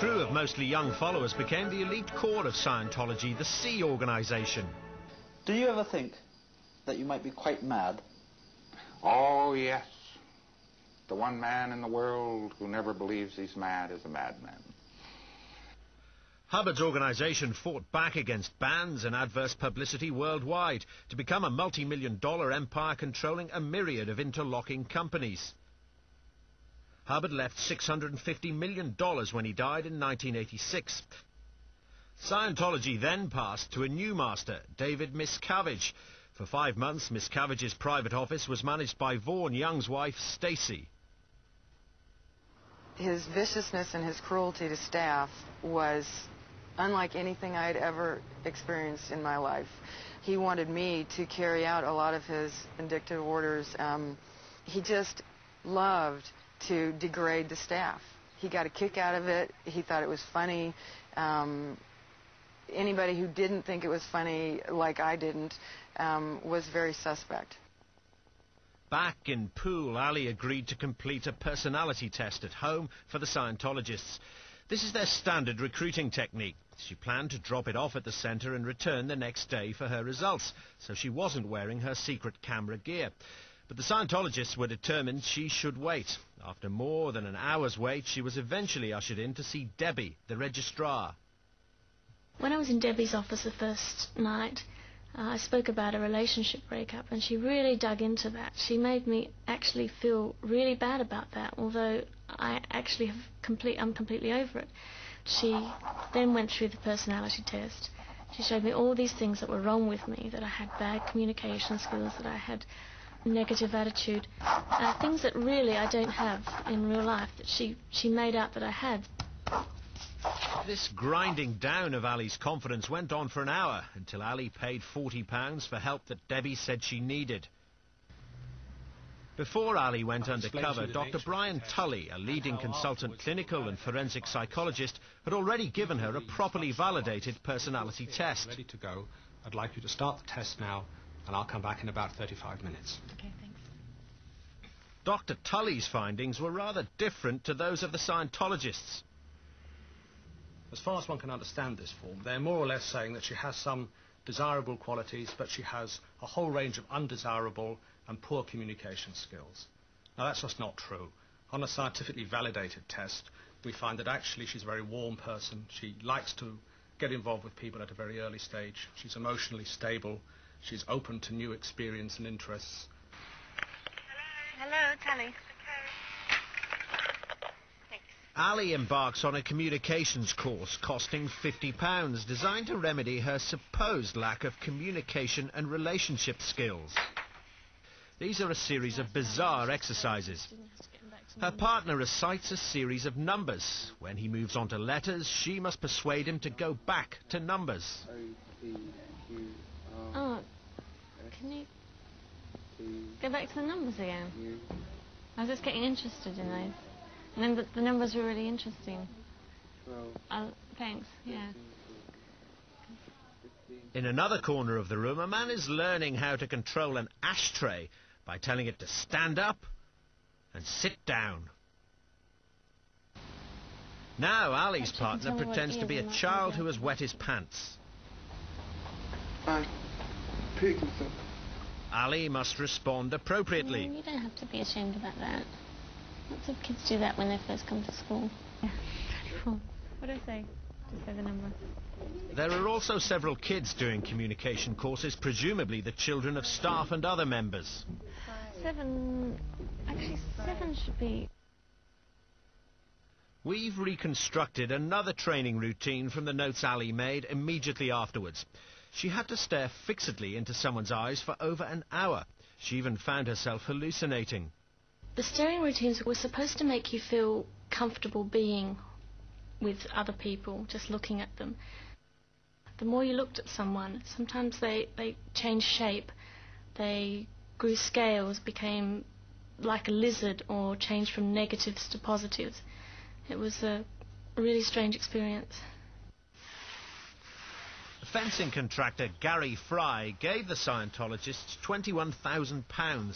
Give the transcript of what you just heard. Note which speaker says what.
Speaker 1: crew of mostly young followers became the elite core of Scientology, the C organization.
Speaker 2: Do you ever think that you might be quite mad?
Speaker 3: Oh, yes. The one man in the world who never believes he's mad is a madman.
Speaker 1: Hubbard's organization fought back against bans and adverse publicity worldwide to become a multi-million-dollar empire controlling a myriad of interlocking companies. Hubbard left $650 million when he died in 1986. Scientology then passed to a new master, David Miscavige. For 5 months, Miscavige's private office was managed by Vaughan Young's wife, Stacy.
Speaker 4: His viciousness and his cruelty to staff was unlike anything I'd ever experienced in my life. He wanted me to carry out a lot of his vindictive orders. He just loved to degrade the staff. He got a kick out of it. He thought it was funny. Anybody who didn't think it was funny, like I didn't, was very suspect.
Speaker 1: Back in Poole, Ali agreed to complete a personality test at home for the Scientologists. This is their standard recruiting technique. She planned to drop it off at the centre and return the next day for her results, so she wasn't wearing her secret camera gear. But the Scientologists were determined she should wait. After more than an hour's wait, she was eventually ushered in to see Debbie, the registrar.
Speaker 5: When I was in Debbie's office the first night, I spoke about a relationship breakup, and she really dug into that. She made me actually feel really bad about that, although I'm completely over it. She then went through the personality test. She showed me all these things that were wrong with me, that I had bad communication skills, that I had negative attitude, things that really I don't have in real life, that she made out that I had.
Speaker 1: This grinding down of Ali's confidence went on for an hour, until Ali paid £40 for help that Debbie said she needed. Before Ali went undercover, Dr. Brian Tully, a leading consultant clinical and forensic psychologist, had already given her a properly validated personality test.
Speaker 6: Ready to go. I'd like you to start the test now, and I'll come back in about 35 minutes.
Speaker 5: Okay, thanks.
Speaker 1: Dr. Tully's findings were rather different to those of the Scientologists.
Speaker 6: As far as one can understand this form, they're more or less saying that she has some desirable qualities, but she has a whole range of undesirable and poor communication skills. Now, that's just not true. On a scientifically validated test, we find that actually she's a very warm person. She likes to get involved with people at a very early stage. She's emotionally stable. She's open to new experience and interests.
Speaker 5: Hello, Tully.
Speaker 1: Ali embarks on a communications course costing £50, designed to remedy her supposed lack of communication and relationship skills. These are a series of bizarre exercises. Her partner recites a series of numbers. When he moves on to letters, she must persuade him to go back to numbers.
Speaker 5: Oh, can you go back to the numbers again? I was just getting interested in those. And then the numbers were really interesting. Thanks, yeah.
Speaker 1: In another corner of the room, a man is learning how to control an ashtray by telling it to stand up and sit down. Now Ali's partner pretends to be a child who has wet his pants.
Speaker 2: I peed myself.
Speaker 1: Ali must respond appropriately.
Speaker 5: You don't have to be ashamed about that. Lots of kids do that when they first come to school. Yeah. What do I say? Just say the number.
Speaker 1: There are also several kids doing communication courses, presumably the children of staff and other members.
Speaker 5: 7... Actually, 7 should be...
Speaker 1: We've reconstructed another training routine from the notes Ali made immediately afterwards. She had to stare fixedly into someone's eyes for over an hour. She even found herself hallucinating.
Speaker 5: The staring routines were supposed to make you feel comfortable being with other people, just looking at them. The more you looked at someone, sometimes they changed shape, they grew scales, became like a lizard, or changed from negatives to positives. It was a really strange experience.
Speaker 1: Fencing contractor Gary Fry gave the Scientologists £21,000